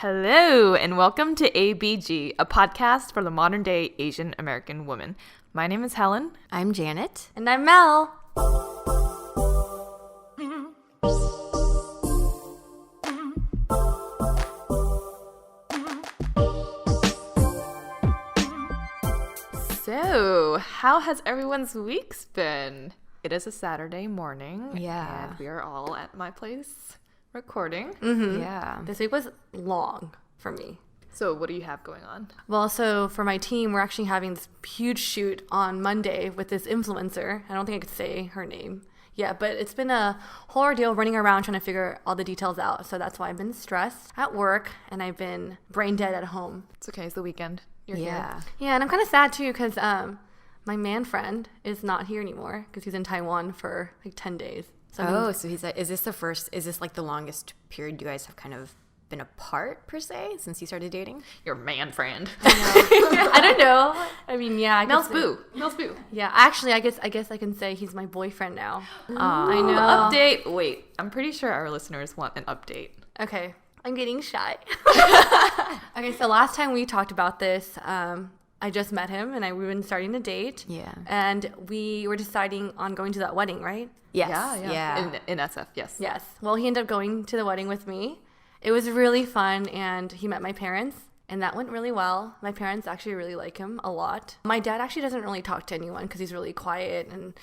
Hello, and welcome to ABG, a podcast for the modern-day Asian American woman. My name is Helen. I'm Janet. And I'm Mel. So, how has everyone's weeks been? It is a Saturday morning. Yeah. And we are all at my place recording. Mm-hmm. Yeah. This week was long for me. So, what do you have going on? Well, so for my team, we're actually having this huge shoot on Monday with this influencer. I don't think I could say her name yet, but it's been a whole ordeal running around trying to figure all the details out. So that's why I've been stressed at work and I've been brain dead at home. It's okay, it's the weekend. You're Yeah. here. Yeah, and I'm kind of sad too because my man friend is not here anymore because he's in Taiwan for like 10 days. So So he's like, is this like the longest period you guys have kind of been apart per se since you started dating? Your man friend. I don't know. I mean, yeah. I Mel's could say- boo. Mel's boo. Yeah, actually, I guess I can say he's my boyfriend now. I know. Update. Wait, I'm pretty sure our listeners want an update. Okay, I'm getting shy. Okay, so last time we talked about this, I just met him and we've been starting to date. Yeah. And we were deciding on going to that wedding, right? Yes. Yeah. In SF, yes. Yes. Well, he ended up going to the wedding with me. It was really fun, and he met my parents, and that went really well. My parents actually really like him a lot. My dad actually doesn't really talk to anyone because he's really quiet and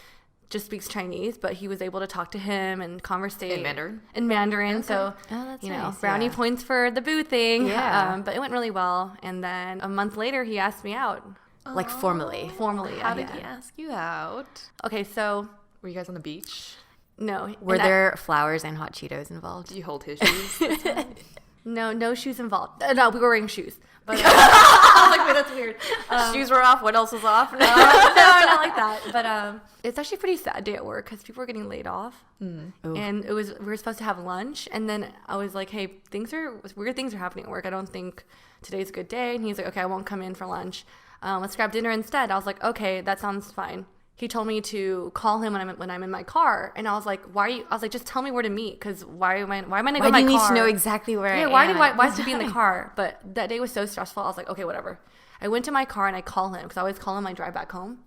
just speaks Chinese, but he was able to talk to him and conversate. In Mandarin? In Mandarin, Okay. so, Oh, that's nice, brownie yeah. points for the boo thing. Yeah. But it went really well, and then a month later, he asked me out, Like formally. formally. How yeah. did he ask you out? Okay, so, Were you guys on the beach? no. Were and I- there flowers and hot Cheetos involved? Did you hold his shoes? No shoes involved. No, we were wearing shoes. But I was like, wait, that's weird. Shoes were off. What else was off? No, not like that. But it's actually a pretty sad day at work because people were getting laid off, Ooh. and we were supposed to have lunch, and then I was like, hey, weird things are happening at work. I don't think today's a good day. And he's like, okay, I won't come in for lunch. Let's grab dinner instead. I was like, okay, that sounds fine. He told me to call him when I'm in my car, and I was like, why are you? I was like, just tell me where to meet, because why am I gonna go Why in do my you need car? to know exactly where I Yeah, am? why is he be in the car? But that day was so stressful. I was like, okay, whatever. I went to my car and I call him because I always call him my drive back home.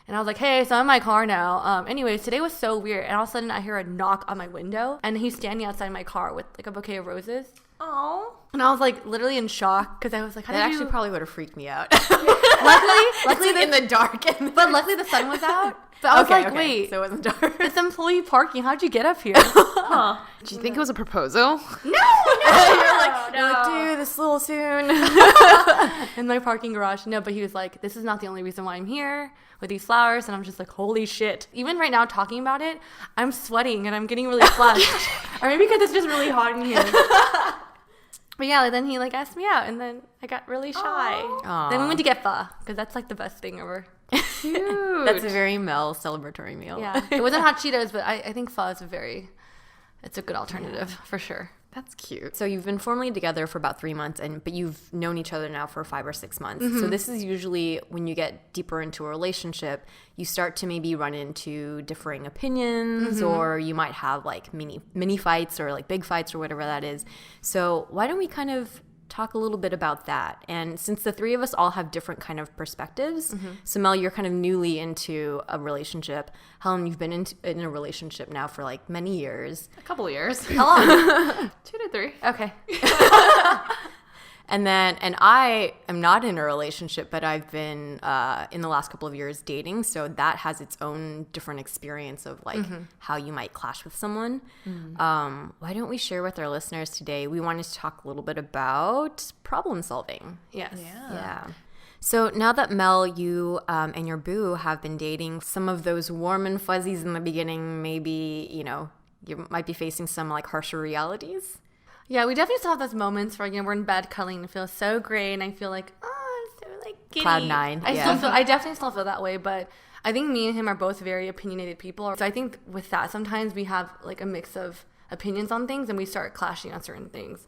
And I was like, hey, so I'm in my car now. Anyways, today was so weird. And all of a sudden I hear a knock on my window and he's standing outside my car with like a bouquet of roses. Oh. And I was like literally in shock because I was like, how That did actually you? probably would have freaked me out. Luckily in the dark. but luckily the sun was out. But I was like, wait, So it wasn't dark. it's employee parking. How'd you get up here? Huh. Do you think it was a proposal? You're You're like, dude, this is a little soon. in my parking garage. No, but he was like, this is not the only reason why I'm here with these flowers. And I'm just like, holy shit. Even right now talking about it, I'm sweating and I'm getting really flushed. Or maybe because it's just really hot in here. But yeah, then he like asked me out and then I got really shy. Aw. Then we went to get pho because that's like the best thing ever. Cute. That's a very Mel celebratory meal. Yeah. It wasn't hot Cheetos, but I think pho is it's a good alternative for sure. That's cute. So you've been formally together for about 3 months, but you've known each other now for 5 or 6 months. So this is usually when you get deeper into a relationship, you start to maybe run into differing opinions, or you might have like mini fights or like big fights or whatever that is. So why don't we kind of talk a little bit about that? And since the three of us all have different kind of perspectives, so Mel, you're kind of newly into a relationship. Helen, you've been in a relationship now for like many years. A couple of years. How long? 2 to 3. Okay. And I am not in a relationship, but I've been in the last couple of years dating. So that has its own different experience of like how you might clash with someone. Why don't we share with our listeners today? We wanted to talk a little bit about problem solving. Yes. Yeah. So now that Mel, you and your boo have been dating, some of those warm and fuzzies in the beginning, maybe, you might be facing some like harsher realities. Yeah, we definitely still have those moments where we're in bed cuddling and it feels so great, and I feel like, oh, I'm so like giddy. Cloud nine, yeah. I definitely still feel that way, but I think me and him are both very opinionated people. So I think with that, sometimes we have like a mix of opinions on things and we start clashing on certain things.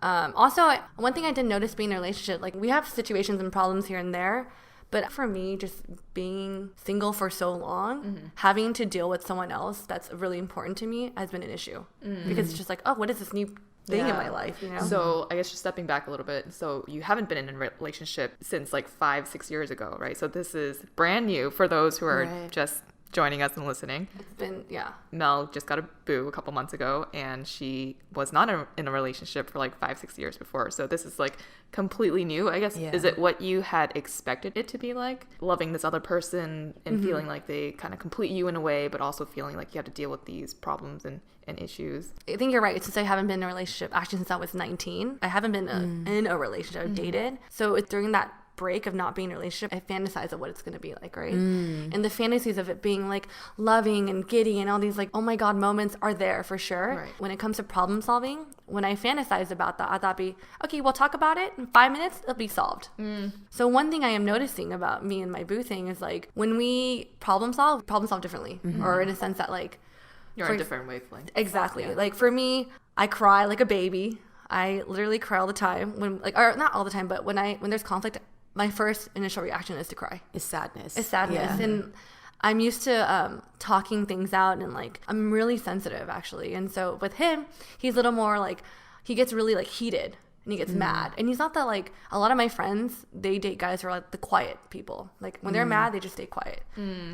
Also, one thing I did notice being in a relationship, like we have situations and problems here and there, but for me, just being single for so long, having to deal with someone else that's really important to me has been an issue. Because it's just like, oh, what is this new thing in my life, you know? So I guess just stepping back a little bit. So you haven't been in a relationship since like 5-6 years ago, right? So this is brand new for those who are just joining us and listening. It's been, Mel just got a boo a couple months ago, and she was not in a relationship for like 5-6 years before. So this is like completely new, I guess. Is it what you had expected it to be like? Loving this other person and feeling like they kind of complete you in a way, but also feeling like you have to deal with these problems and issues. I think you're right. Since I haven't been in a relationship, actually since I was 19, I haven't been in a relationship. I've dated. So it's during that break of not being in a relationship, I fantasize of what it's going to be like, right? And the fantasies of it being like loving and giddy and all these like, oh my God moments are there for sure. Right. When it comes to problem solving, when I fantasize about that, I thought okay, we'll talk about it in 5 minutes, it'll be solved. So one thing I am noticing about me and my boo thing is like when we problem solve differently, or in a sense that like, You're on a different wavelength. Exactly. Yeah. Like for me, I cry like a baby. I literally cry all the time or not all the time, but when there's conflict, my first initial reaction is to cry. It's sadness. Yeah. And I'm used to talking things out, and like I'm really sensitive actually. And so with him, he's a little more like, he gets really like heated and he gets mad. And he's not that like, a lot of my friends, they date guys who are like the quiet people. Like when they're mad, they just stay quiet.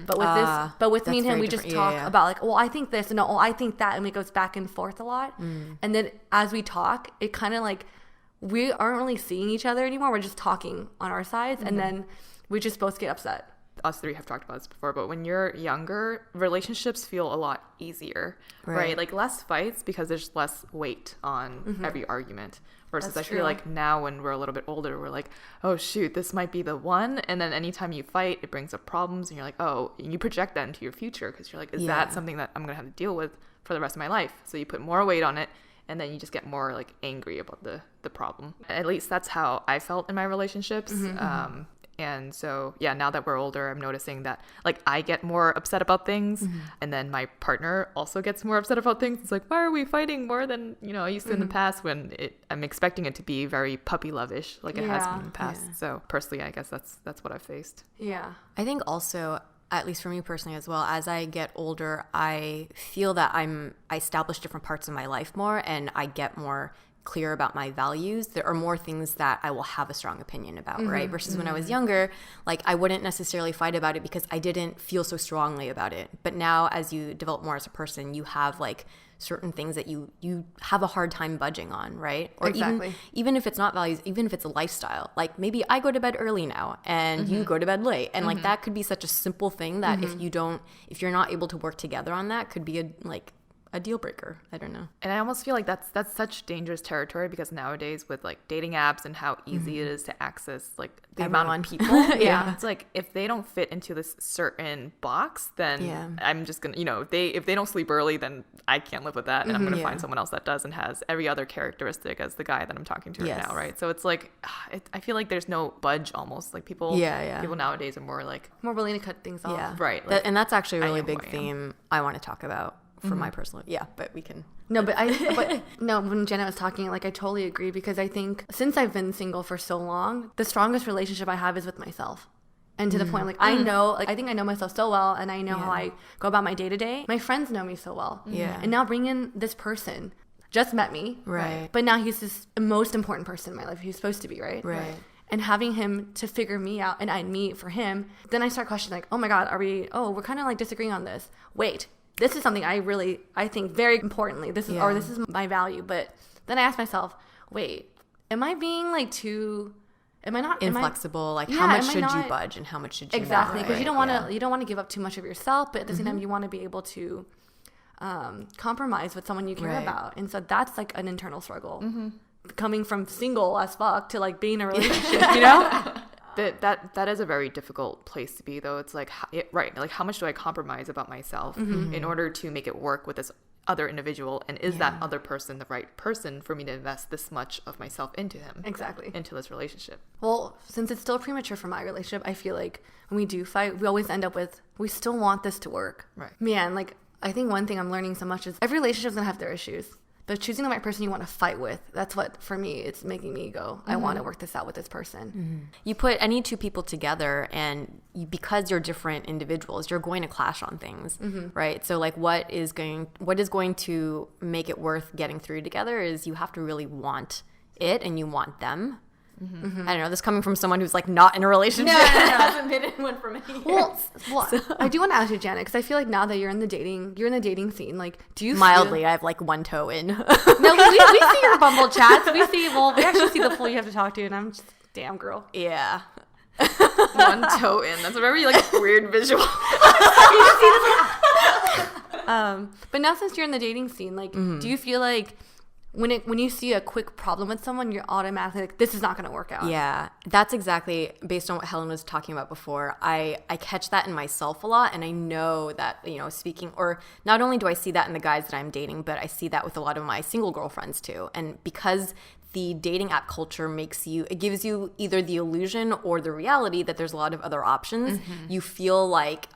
But with me and him, we just talk about like, well, I think this, and no, I think that, and it goes back and forth a lot. And then as we talk, it kind of like, we aren't really seeing each other anymore. We're just talking on our sides, and then we just both get upset. Us three have talked about this before, but when you're younger, relationships feel a lot easier, right? Like less fights because there's less weight on every argument. Versus I feel like now when we're a little bit older, we're like, oh shoot, this might be the one. And then anytime you fight, it brings up problems, and you're like, oh, and you project that into your future because you're like, is that something that I'm going to have to deal with for the rest of my life? So you put more weight on it. And then you just get more like angry about the problem. At least that's how I felt in my relationships. And so, now that we're older, I'm noticing that like I get more upset about things, and then my partner also gets more upset about things. It's like, why are we fighting more than, I used to in the past, when I'm expecting it to be very puppy love-ish like it has been in the past. So personally, I guess that's what I've faced. Yeah. I think also, at least for me personally as well, as I get older, I feel that I establish different parts of my life more, and I get more clear about my values. There are more things that I will have a strong opinion about, right? Versus when I was younger, like I wouldn't necessarily fight about it because I didn't feel so strongly about it. But now as you develop more as a person, you have like certain things that you have a hard time budging on, right? Or even if it's not values, even if it's a lifestyle, like maybe I go to bed early now and you go to bed late, and like that could be such a simple thing that if you're not able to work together on that, could be a deal breaker. I don't know. And I almost feel like that's such dangerous territory, because nowadays with like dating apps and how easy it is to access like the amount of people, it's like if they don't fit into this certain box, then I'm just gonna, if they don't sleep early, then I can't live with that, and I'm gonna find someone else that does and has every other characteristic as the guy that I'm talking to right now, right? So it's like I feel like there's no budge almost. Like people nowadays are more willing to cut things off, right? Like, and that's actually a really big theme I want to talk about. For my personal, but we can. When Jenna was talking, like I totally agree, because I think since I've been single for so long, the strongest relationship I have is with myself. And to the point, like I think I know myself so well, and I know how I go about my day to day. My friends know me so well. And now bring in this person, just met me. Right. But now he's this most important person in my life. He's supposed to be, right? Right. And having him to figure me out and I me for him, then I start questioning like, oh my God, we're kind of like disagreeing on this. Wait. This is something I think very importantly, this is my value. But then I ask myself, wait, am I being like am I not inflexible? How much should you budge and how much should you exactly? not? Because you don't want to give up too much of yourself, but at the same time you want to be able to compromise with someone you care about. And so that's like an internal struggle, coming from single as fuck to like being in a relationship, That is a very difficult place to be, though. It's like, like how much do I compromise about myself in order to make it work with this other individual, and is that other person the right person for me to invest this much of myself into him, into this relationship? Well, since it's still premature for my relationship, I feel like when we do fight, we always end up with, we still want this to work, right? Man, like I think one thing I'm learning so much is every relationship is gonna have their issues. But choosing the right person you want to fight with, that's what, for me, it's making me go, I want to work this out with this person. You put any two people together, and because you're different individuals, you're going to clash on things, right? So like what is going to make it worth getting through together is you have to really want it and you want them. I don't know, this coming from someone who's like not in a relationship. Hasn't been in one for many years. Well, I do want to ask you, Janet, because I feel like now that you're in the dating scene, like, do you mildly? I have like one toe in. No, we see your Bumble chats. We actually see the fool you have to talk to, and I'm just, damn girl. Yeah. One toe in. That's a very like weird visual. But now since you're in the dating scene, like, do you feel like when you see a quick problem with someone, you're automatically like, this is not going to work out? Yeah, that's exactly based on what Helen was talking about before. I catch that in myself a lot, and I know that, you know, or not only do I see that in the guys that I'm dating, but I see that with a lot of my single girlfriends too. And because the dating app culture gives you either the illusion or the reality that there's a lot of other options. You feel like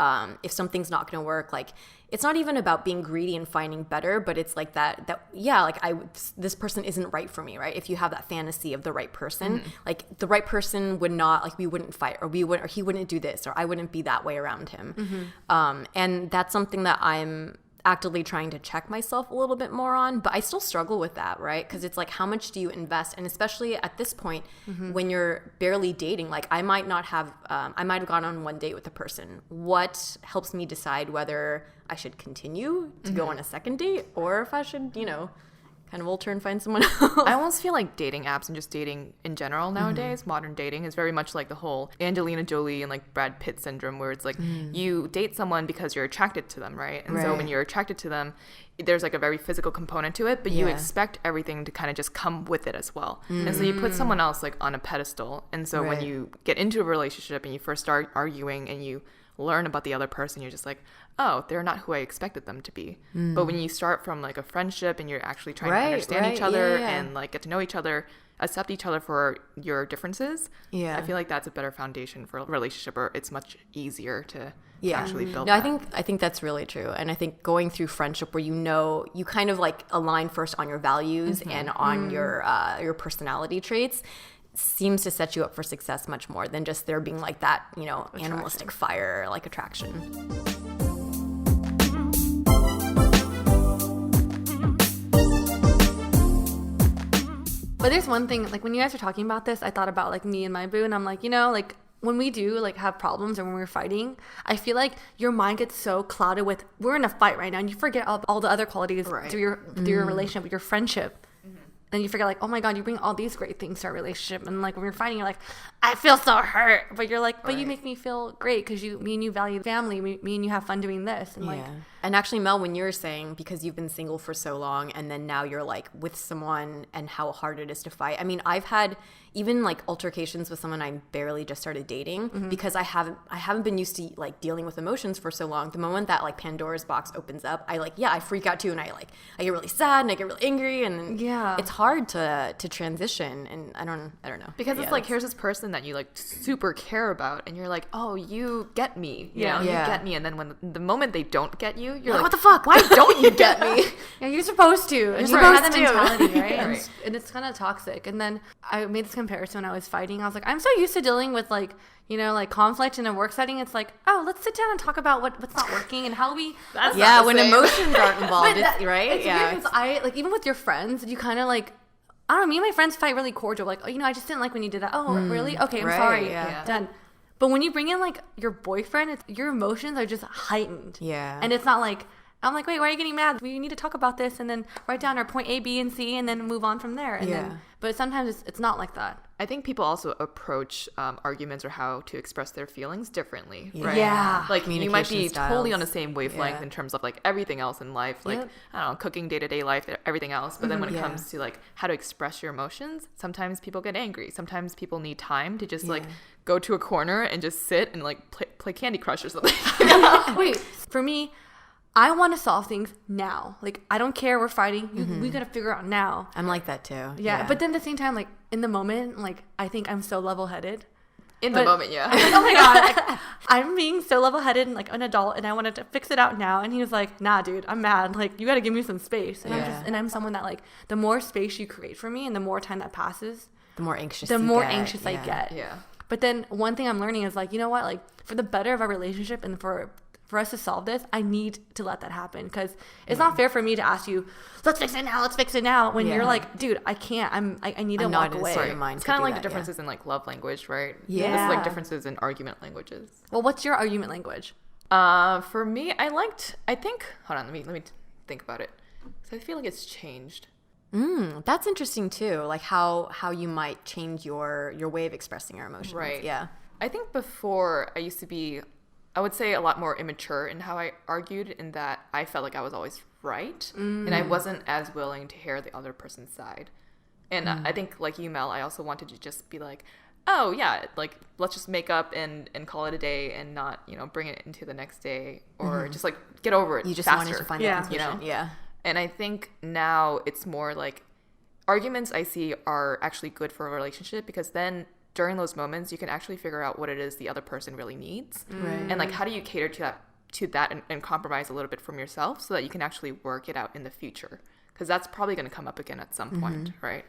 if something's not going to work, like, it's not even about being greedy and finding better, but it's like this person isn't right for me, right? If you have that fantasy of the right person, like the right person would not, like, we wouldn't fight, or he wouldn't do this, or I wouldn't be that way around him. And that's something that I'm actively trying to check myself a little bit more on, but I still struggle with that, right? Because it's like, how much do you invest? And especially at this point, when you're barely dating, like I might have gone on one date with a person. What helps me decide whether I should continue to go on a second date, or if I should, you know, kind of alter and find someone else? I almost feel like dating apps and just dating in general nowadays, modern dating, is very much like the whole Angelina Jolie and like Brad Pitt syndrome, where it's like you date someone because you're attracted to them, right? And so when you're attracted to them, there's like a very physical component to it, but you expect everything to kind of just come with it as well. And so you put someone else like on a pedestal. And so when you get into a relationship and you first start arguing and you learn about the other person, you're just like, oh, they're not who I expected them to be. But when you start from like a friendship and you're actually trying to understand each other and like get to know each other, accept each other for your differences, I feel like that's a better foundation for a relationship, or it's much easier to actually build. No, I think that's really true. And I think going through friendship where you kind of like align first on your values and on your personality traits seems to set you up for success much more than just there being like that, you know, animalistic fire like attraction. But there's one thing, like when you guys were talking about this, I thought about like me and my boo, and I'm like, you know, like when we do like have problems or when we're fighting, I feel like your mind gets so clouded with, we're in a fight right now, and you forget all the other qualities through your relationship, with your friendship. And you forget, like, oh my God, you bring all these great things to our relationship. And like when we're fighting, you're like, I feel so hurt. But you're like, but you make me feel great because me and you value family. Me and you have fun doing this. And like, and actually, Mel, when you're saying because you've been single for so long and then now you're like with someone and how hard it is to fight. I mean, I've had even like altercations with someone I barely just started dating because I haven't been used to like dealing with emotions for so long. The moment that like Pandora's box opens up, I freak out too, and I get really sad and I get really angry, and it's hard to transition. And I don't know, because it's like, here's this person that you like super care about, and you're like, oh, you get me, you know, you get me, and then when the moment they don't get you, you're like, what the fuck? Why don't you get me? Yeah, you're supposed to. You're supposed supposed to. to. Mentality, right? And it's kind of toxic. And then I made this comparison when I was fighting. I was like, I'm so used to dealing with like, you know, like conflict in a work setting. It's like, oh, let's sit down and talk about what's not working and how we. When emotions aren't involved, right? It's weird because I like, even with your friends, you kind of like, I don't know, me and my friends fight really cordial. Like, oh, you know, I just didn't like when you did that. Oh, really? Okay, I'm sorry. Yeah. Done. But when you bring in like your boyfriend, your emotions are just heightened. Yeah. And it's not like, I'm like, wait, why are you getting mad? We need to talk about this, and then write down our point A, B, and C, and then move on from there. And then, but sometimes it's not like that. I think people also approach arguments or how to express their feelings differently, right? Yeah. Like you might be styles. totally on the same wavelength in terms of like everything else in life, like I don't know, cooking, day-to-day life, everything else. But then when it comes to like how to express your emotions, sometimes people get angry. Sometimes people need time to just like go to a corner and just sit and like play Candy Crush or something. Wait, for me, I want to solve things now. Like, I don't care, we're fighting. We got to figure out now. I'm like that too. Yeah. But then at the same time, like, in the moment, like, I think I'm so level-headed. In the moment, yeah. I'm like, oh my God, like, I'm being so level-headed and like an adult and I wanted to fix it out now. And he was like, nah, dude, I'm mad. Like, you got to give me some space. And I'm someone that like, the more space you create for me and the more time that passes, the more anxious I get. Yeah. But then one thing I'm learning is like, you know what? Like, for the better of our relationship and for us to solve this, I need to let that happen, because it's not fair for me to ask you, let's fix it now, when you're like, dude, I can't. I need to walk away. It's kind of like the differences in like love language, right? Yeah. It's like differences in argument languages. Well, what's your argument language? For me, I think, hold on, let me think about it. So I feel like it's changed. That's interesting too. Like how you might change your way of expressing your emotions. Right. Yeah. I think before I used to be, I would say, a lot more immature in how I argued, in that I felt like I was always right, and I wasn't as willing to hear the other person's side. And I think, like you, Mel, I also wanted to just be like, oh yeah, like let's just make up and call it a day, and not, you know, bring it into the next day, or just like get over it. You just faster, wanted to find that conclusion. You know? Yeah. And I think now it's more like arguments I see are actually good for a relationship, because then during those moments you can actually figure out what it is the other person really needs, and like how do you cater to that and compromise a little bit from yourself so that you can actually work it out in the future, because that's probably going to come up again at some point, right?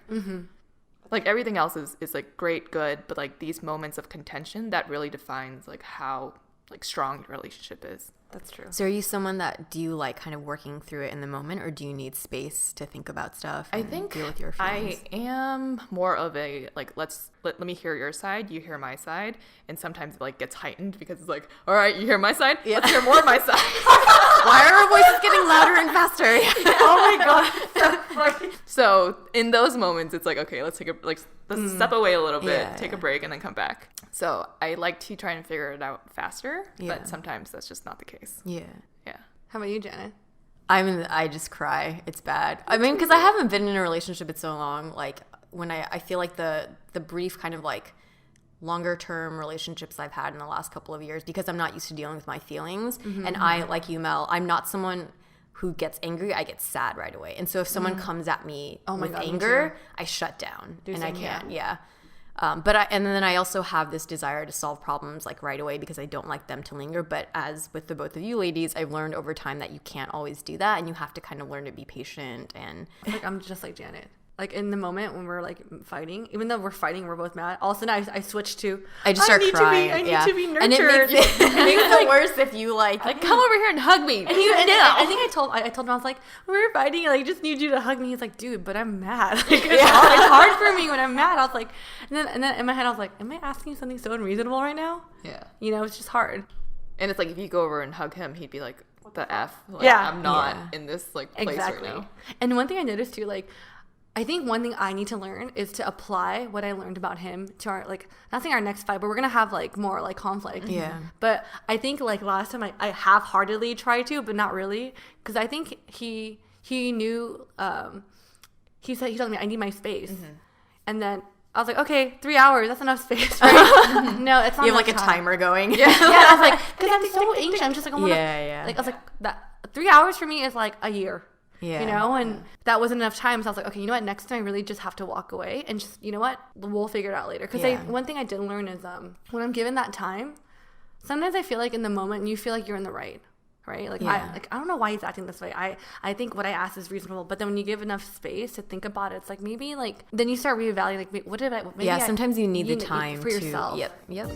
Like everything else is like great, good, but like these moments of contention, that really defines like how like strong your relationship is. That's true. So are you someone that, do you like kind of working through it in the moment, or do you need space to think about stuff and I think deal with your feelings? I am more of a like, let me hear your side, you hear my side, and sometimes it like gets heightened because it's like, all right, you hear my side, let's hear more of my side. Why are our voices getting louder and faster? Oh my God. So in those moments, it's like, okay, let's step away a little bit, take a break, and then come back. So I like to try and figure it out faster, but sometimes that's just not the case. Yeah. How about you, Janet? I just cry. It's bad. I mean, because I haven't been in a relationship in so long. Like when I feel like the brief kind of like longer term relationships I've had in the last couple of years, because I'm not used to dealing with my feelings, and I, like you, Mel, I'm not someone who gets angry. I get sad right away. And so if someone comes at me with anger, I shut down and I can't. And then I also have this desire to solve problems like right away, because I don't like them to linger. But as with the both of you ladies, I've learned over time that you can't always do that, and you have to kind of learn to be patient. And like, I'm just like Janet. Like in the moment when we're like fighting, even though we're fighting, we're both mad. All of a sudden, I switch to. I just start crying. I need to be nurtured. And it makes it worse if you like come over here and hug me. And I think I told him, I was like, we're fighting. I just need you to hug me. He's like, dude, but I'm mad. Like, it's hard for me when I'm mad. I was like, and then in my head I was like, am I asking something so unreasonable right now? Yeah. You know, it's just hard. And it's like, if you go over and hug him, he'd be like, what the F? Like, I'm not in this like place right now. And one thing I noticed too, like, I think one thing I need to learn is to apply what I learned about him to our, like, not saying our next fight, but we're going to have like more like conflict. Yeah. But I think like last time I half-heartedly tried to, but not really. Because I think he knew, he told me I need my space. And then I was like, okay, 3 hours, that's enough space, right? No, it's not. You have like a timer going. Yeah, I was like, because I'm so anxious. I'm just like, I want to. Like, I was like, that 3 hours for me is like a year. Yeah. You know, and that wasn't enough time. So I was like, okay, you know what? Next time I really just have to walk away and just, you know what? We'll figure it out later. Because one thing I did learn is when I'm given that time, sometimes I feel like in the moment you feel like you're in the right. Like, I don't know why he's acting this way. I think what I asked is reasonable. But then when you give enough space to think about it, it's like maybe like then you start reevaluating. Like, what did I? Maybe sometimes you need the time for yourself. Yep.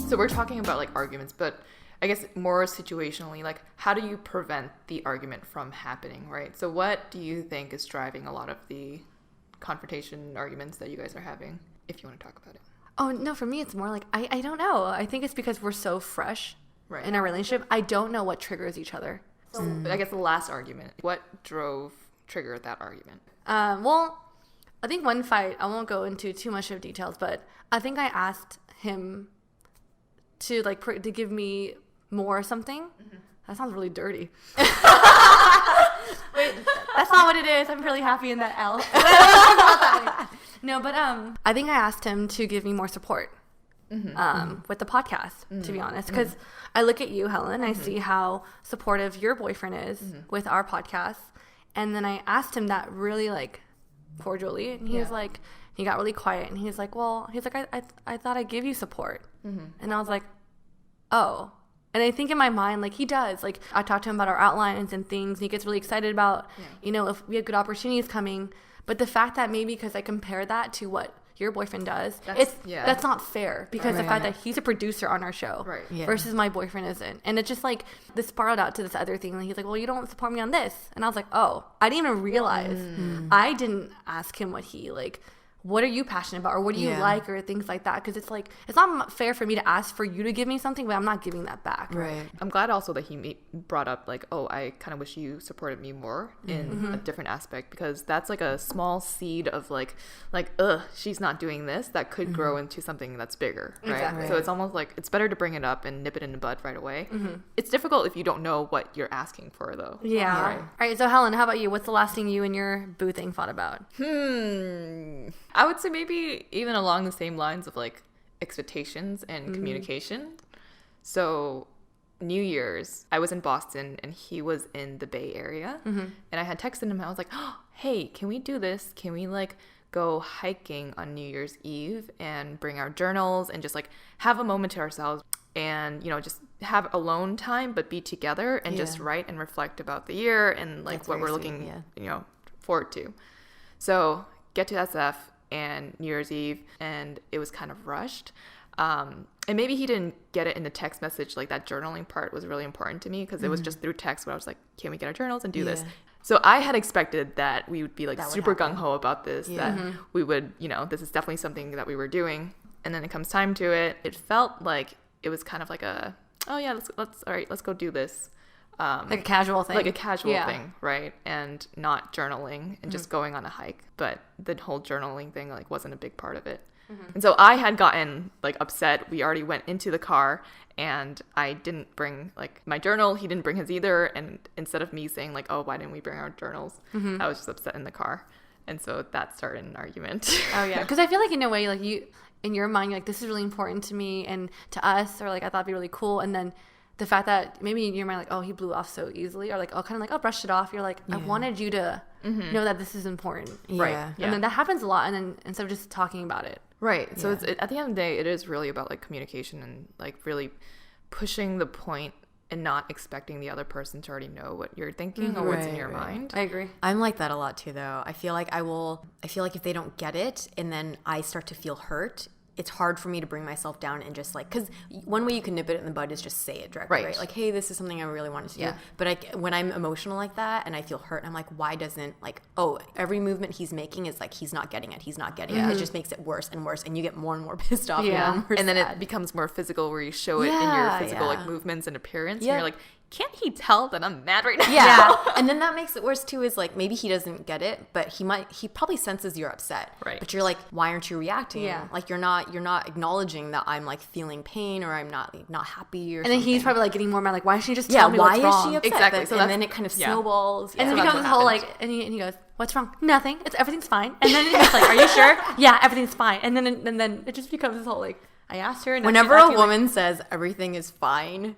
So we're talking about like arguments, but I guess more situationally, like how do you prevent the argument from happening, right? So what do you think is driving a lot of the confrontation arguments that you guys are having, if you want to talk about it? Oh, no, for me, it's more like, I don't know. I think it's because we're so fresh in our relationship. I don't know what triggers each other. So I guess the last argument, what triggered that argument? Well, I think one fight, I won't go into too much of details, but I think I asked him to like to give me more or something. That sounds really dirty. Wait, that's not what it is. I'm really happy in that L. No, but I think I asked him to give me more support with the podcast, to be honest, because I look at you, Helen, I see how supportive your boyfriend is with our podcast, And then I asked him that really like cordially, and he was like, he got really quiet, and he's like, I thought I'd give you support. And I was like, oh. And I think in my mind, like, he does. Like, I talked to him about our outlines and things, and he gets really excited about, you know, if we have good opportunities coming. But the fact that maybe because I compare that to what your boyfriend does, that's not fair, because the fact that he's a producer on our show versus my boyfriend isn't. And it's just like, this spiraled out to this other thing. And he's like, well, you don't support me on this. And I was like, oh, I didn't even realize. I didn't ask him what are you passionate about, or what do you like, or things like that, because it's like, it's not fair for me to ask for you to give me something, but I'm not giving that back. Right. I'm glad also that he brought up like, oh, I kind of wish you supported me more in a different aspect, because that's like a small seed of like she's not doing this, that could grow into something that's bigger, right? Exactly. So it's almost like it's better to bring it up and nip it in the bud right away. It's difficult if you don't know what you're asking for, though. All right, so Helen, how about you? What's the last thing you and your boo thing thought about? I would say maybe even along the same lines of like expectations and communication. So New Year's, I was in Boston and he was in the Bay Area, and I had texted him. I was like, oh, hey, can we do this? Can we like go hiking on New Year's Eve and bring our journals and just like have a moment to ourselves, and, you know, just have alone time, but be together and just write and reflect about the year and like that's what we're looking, you know, forward to. So get to SF and New Year's Eve, and it was kind of rushed. And maybe he didn't get it in the text message. Like, that journaling part was really important to me, because it was just through text where I was like, can we get our journals and do this? So I had expected that we would be like super gung-ho about this, that we would, you know, this is definitely something that we were doing. And then it comes time to it. It felt like it was kind of like a, oh yeah, let's go do this. Like a casual thing. Like a casual thing, right? And not journaling and just going on a hike. But the whole journaling thing like wasn't a big part of it. And so I had gotten like upset. We already went into the car and I didn't bring like my journal. He didn't bring his either. And instead of me saying like, oh, why didn't we bring our journals? I was just upset in the car. And so that started an argument. Oh yeah. Because I feel like in a way, like you, in your mind, you're like, this is really important to me and to us, or like, I thought it'd be really cool. And then the fact that maybe in your mind, like, oh, he blew off so easily, or like, oh, kind of like, oh, brushed it off. You're like, I wanted you to know that this is important. Right. And then that happens a lot. And then instead of just talking about it. Right. So it's, at the end of the day, it is really about like communication and like really pushing the point and not expecting the other person to already know what you're thinking or what's in your mind. I agree. I'm like that a lot too, though. I feel like if they don't get it and then I start to feel hurt, it's hard for me to bring myself down and just like, because one way you can nip it in the bud is just say it directly, right? Like, hey, this is something I really wanted to do. But when I'm emotional like that and I feel hurt, I'm like, why doesn't, like, oh, every movement he's making is like, he's not getting it. It just makes it worse and worse. And you get more and more pissed off. And then it becomes more physical, where you show it in your physical like movements and appearance. And you're like, can't he tell that I'm mad right now? And then that makes it worse too, is like, maybe he doesn't get it, but he probably senses you're upset. Right. But you're like, why aren't you reacting? Like, you're not acknowledging that I'm like feeling pain, or I'm not happy, or and then something. He's probably like getting more mad, like, why should she just tell me what's wrong? Why is she upset? Exactly. So and then it kind of snowballs. And then it becomes this whole like, and he goes, what's wrong? Nothing. Everything's fine. And then it's like, are you sure? Yeah, everything's fine. And then it just becomes this whole like, I asked her. And whenever a woman says everything is fine,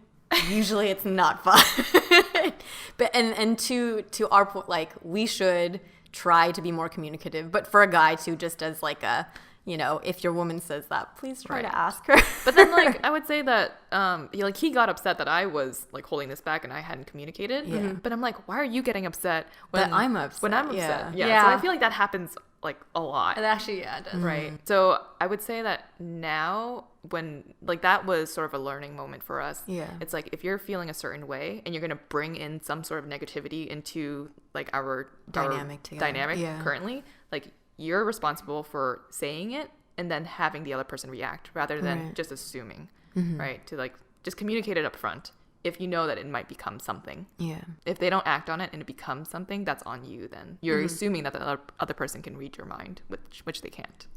usually it's not fine. But and to our point, like, we should try to be more communicative. But for a guy too, just as like a, you know, if your woman says that, please try to ask her. But then, like, I would say that, he got upset that I was, like, holding this back and I hadn't communicated. But I'm like, why are you getting upset when I'm upset? When I'm upset. So I feel like that happens, like, a lot. It actually, it does. Right. So I would say that now, when, like, that was sort of a learning moment for us. It's like, if you're feeling a certain way and you're going to bring in some sort of negativity into, like, our dynamic currently, like, you're responsible for saying it and then having the other person react, rather than just assuming, right? To like just communicate it up front. If you know that it might become something. If they don't act on it and it becomes something, that's on you then. You're assuming that the other person can read your mind, which they can't.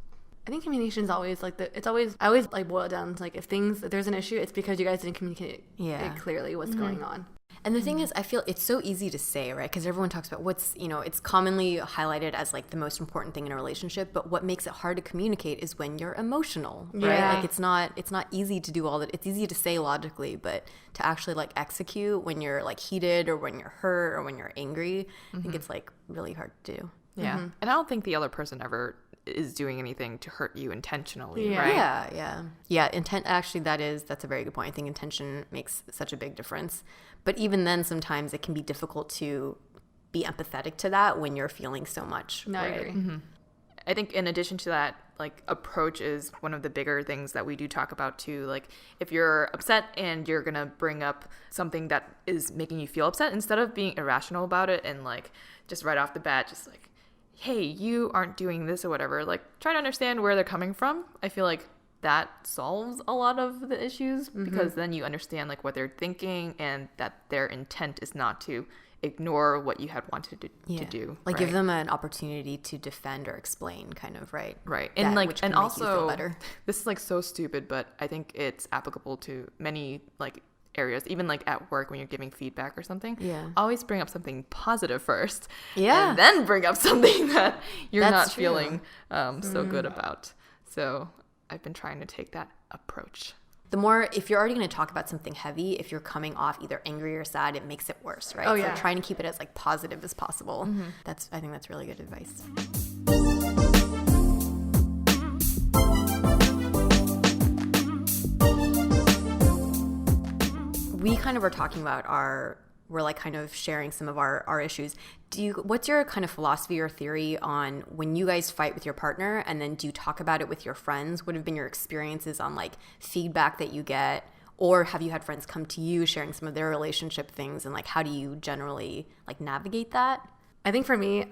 I think communication is always like I always like boil it down to like, if there's an issue, it's because you guys didn't communicate it clearly what's going on. And the thing is, I feel it's so easy to say, right? Because everyone talks about what's, it's commonly highlighted as like the most important thing in a relationship. But what makes it hard to communicate is when you're emotional, right? Yeah. Like it's not easy to do all that. It's easy to say logically, but to actually like execute when you're like heated or when you're hurt or when you're angry, I think it's like really hard to do. Yeah. And I don't think the other person ever is doing anything to hurt you intentionally, right? Yeah, intent, actually that's a very good point. I think intention makes such a big difference, but even then sometimes it can be difficult to be empathetic to that when you're feeling so much. No, right? I agree. I think in addition to that, like approach is one of the bigger things that we do talk about too. Like if you're upset and you're gonna bring up something that is making you feel upset, instead of being irrational about it and like just right off the bat just like, hey, you aren't doing this or whatever, like try to understand where they're coming from. I feel like that solves a lot of the issues because then you understand like what they're thinking and that their intent is not to ignore what you had wanted to do. Like give them an opportunity to defend or explain, kind of, right? Right. That, And like, which can and make also you feel better. This is like so stupid, but I think it's applicable to many like areas, even like at work when you're giving feedback or something. Yeah. Always bring up something positive first. Yeah. And then bring up something that you're That's not true. feeling so good about. So I've been trying to take that approach. The more, if you're already going to talk about something heavy, if you're coming off either angry or sad, it makes it worse, right? Oh, yeah. So trying to keep it as like positive as possible. I think that's really good advice. We kind of were talking about we're like kind of sharing some of our issues. What's your kind of philosophy or theory on when you guys fight with your partner, and then do you talk about it with your friends? What have been your experiences on like feedback that you get, or have you had friends come to you sharing some of their relationship things, and like how do you generally like navigate that? I think for me,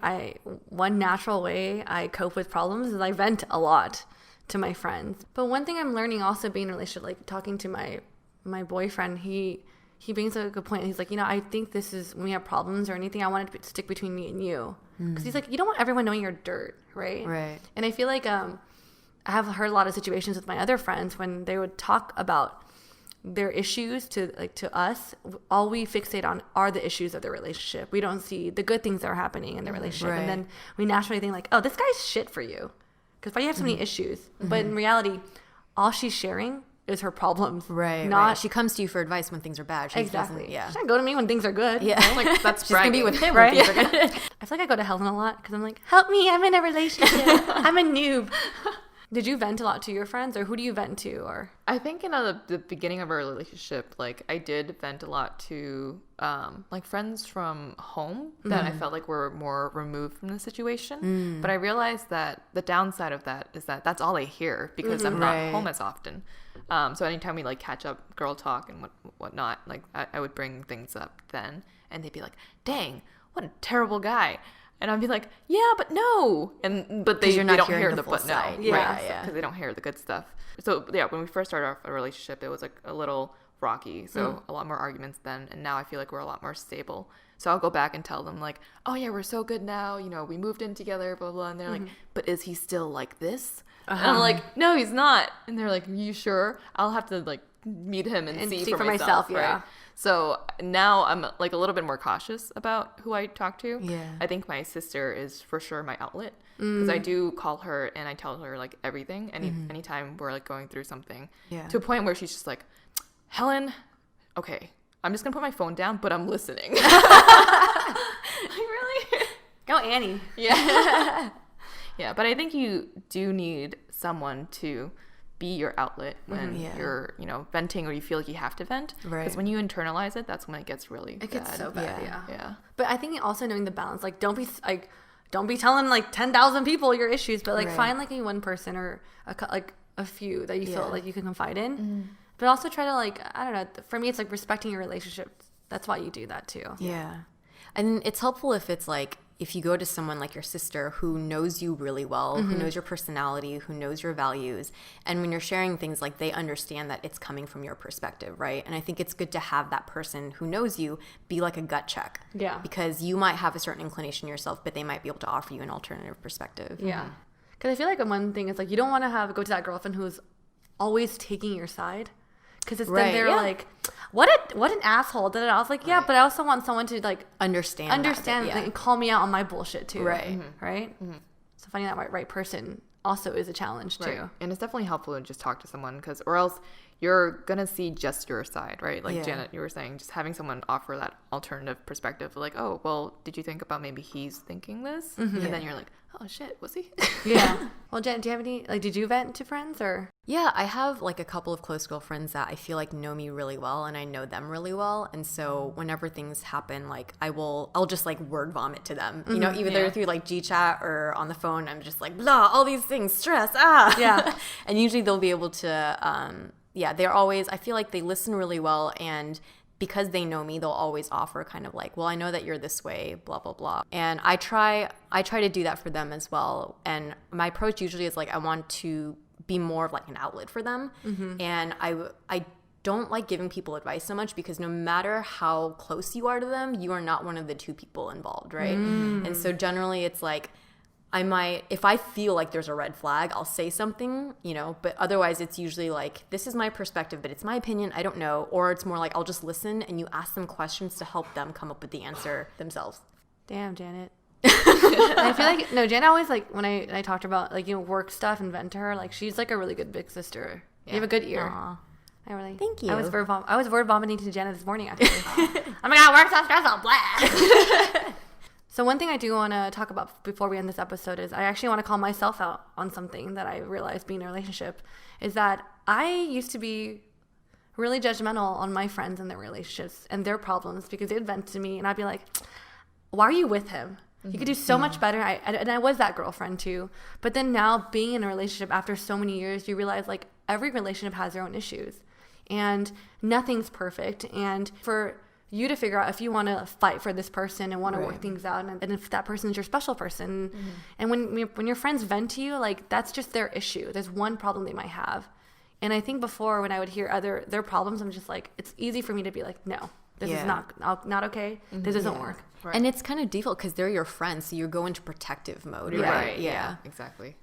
one natural way I cope with problems is I vent a lot to my friends. But one thing I'm learning also being in a relationship, like talking to my boyfriend, he brings up a good point. He's like, I think this is when we have problems or anything, I want it to stick between me and you. Because he's like, you don't want everyone knowing your dirt, right? Right. And I feel like I have heard a lot of situations with my other friends when they would talk about their issues to us. All we fixate on are the issues of the relationship. We don't see the good things that are happening in the relationship. Right. And then we naturally think like, oh, this guy's shit for you. Because why do you have so many issues? But in reality, all she's sharing is her problems. Right. She comes to you for advice when things are bad. Exactly. Yeah. She doesn't go to me when things are good. Yeah. Like that's She's gonna be with him right? when things are good. I feel like I go to Helen a lot because I'm like, help me, I'm in a relationship. I'm a noob. Did you vent a lot to your friends, or who do you vent to? Or I think in the beginning of our relationship, like I did vent a lot to like friends from home that I felt like were more removed from the situation. But I realized that the downside of that is that that's all I hear because I'm not home as often. So anytime we like catch up, girl talk and whatnot, like I would bring things up then, and they'd be like, "Dang, what a terrible guy." And I'd be like, yeah, but no. But they don't hear the but side. no. Yeah, right? yeah. Because they don't hear the good stuff. So yeah, when we first started off a relationship, it was like a little rocky. So a lot more arguments then. And now I feel like we're a lot more stable. So I'll go back and tell them like, oh yeah, we're so good now. We moved in together, blah, blah. And they're like, but is he still like this? And I'm like, no, he's not. And they're like, you sure? I'll have to like meet him and see for myself. Yeah. Right? So now I'm like a little bit more cautious about who I talk to. Yeah. I think my sister is for sure my outlet because I do call her and I tell her like everything. Anytime we're like going through something to a point where she's just like, Helen, okay, I'm just going to put my phone down, but I'm listening. Like, really? go Annie. Yeah. Yeah. But I think you do need someone to be your outlet when you're, venting or you feel like you have to vent. Right. Because when you internalize it, that's when it gets really bad. It gets so bad. Yeah. But I think also knowing the balance, like don't be telling like 10,000 people your issues, but like find like a one person or a few that you feel like you can confide in. But also try to like, I don't know, for me it's like respecting your relationship. That's why you do that too. Yeah. And it's helpful if it's like, if you go to someone like your sister who knows you really well, who knows your personality, who knows your values, and when you're sharing things, like they understand that it's coming from your perspective, right? And I think it's good to have that person who knows you be like a gut check. Yeah. Because you might have a certain inclination yourself, but they might be able to offer you an alternative perspective. Yeah. Because I feel like one thing is like you don't want to go to that girlfriend who's always taking your side. because it's Right, then they're yeah. like, what an asshole. I was like, yeah, but I also want someone to like Understand like, and call me out on my bullshit too. Right. Right. So finding that right person also is a challenge too. Right. And it's definitely helpful to just talk to someone, or else you're gonna see just your side, right? Like Janet, you were saying, just having someone offer that alternative perspective, like, oh, well, did you think about maybe he's thinking this? And then you're like, oh shit, was he? Yeah. Well, Janet, do you have any, like, did you vent to friends or? Yeah, I have like a couple of close girlfriends that I feel like know me really well and I know them really well. And so whenever things happen, like I'll just like word vomit to them, you know, either through like GChat or on the phone. I'm just like, blah, all these things, stress, Yeah. And usually they'll be able to, they're always, I feel like they listen really well, and because they know me, they'll always offer kind of like, well, I know that you're this way, blah, blah, blah. And I try to do that for them as well. And my approach usually is like, I want to be more of like an outlet for them. And I don't like giving people advice so much, because no matter how close you are to them, you are not one of the two people involved, right? And so generally it's like, I might, if I feel like there's a red flag, I'll say something, you know, but otherwise it's usually like, this is my perspective, but it's my opinion, I don't know. Or it's more like, I'll just listen and you ask them questions to help them come up with the answer themselves. Damn, Janet. I feel like, no, Janet always, like, when I talked about, like, you know, work stuff and vent to her, like, she's like a really good big sister. You have a good ear. Aww. I really. Thank you. I was word vomiting to Janet this morning, actually. Oh my God, work stuff, stressful, blah. So one thing I do want to talk about before we end this episode is I actually want to call myself out on something that I realized being in a relationship, is that I used to be really judgmental on my friends and their relationships and their problems, because they'd vent to me and I'd be like, why are you with him? You could do so much better. And I was that girlfriend too. But then now, being in a relationship after so many years, you realize like every relationship has their own issues and nothing's perfect. And for you to figure out if you want to fight for this person and want to work things out, and if that person's your special person. And when your friends vent to you, like, that's just their issue. There's one problem they might have. And I think before, when I would hear their problems, I'm just like, it's easy for me to be like, no, this is not okay. This doesn't work. Right. And it's kind of default because they're your friends, so you go into protective mode, right? Right. Yeah. Exactly.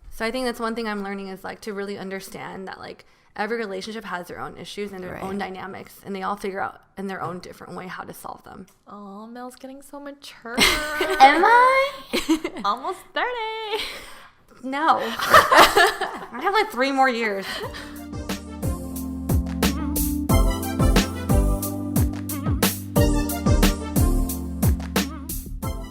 So I think that's one thing I'm learning, is like to really understand that like every relationship has their own issues and their own dynamics, and they all figure out in their own different way how to solve them. Oh, Mel's getting so mature. Am I? Almost 30. No. I have like 3 more years.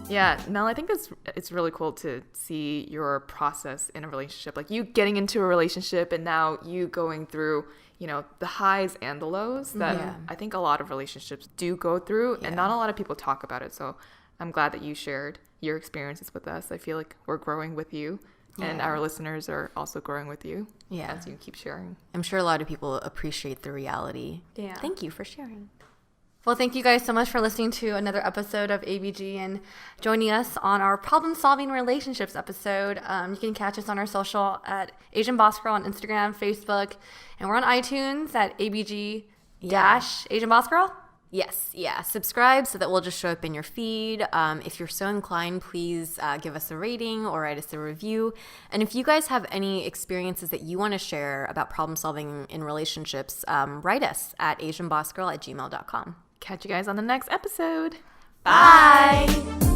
Yeah, Mel, I think it's really cool to see your process in a relationship. Like you getting into a relationship and now you going through, you know, the highs and the lows that I think a lot of relationships do go through, and not a lot of people talk about it. So I'm glad that you shared your experiences with us. I feel like we're growing with you, and our listeners are also growing with you as you keep sharing. I'm sure a lot of people appreciate the reality. Yeah. Thank you for sharing. Well, thank you guys so much for listening to another episode of ABG and joining us on our problem-solving relationships episode. You can catch us on our social at Asian Boss Girl on Instagram, Facebook, and we're on iTunes at ABG-Asian Boss Girl. Yes, yeah. Subscribe so that we'll just show up in your feed. If you're so inclined, please give us a rating or write us a review. And if you guys have any experiences that you want to share about problem solving in relationships, write us at asianbossgirl@gmail.com. Catch you guys on the next episode. Bye.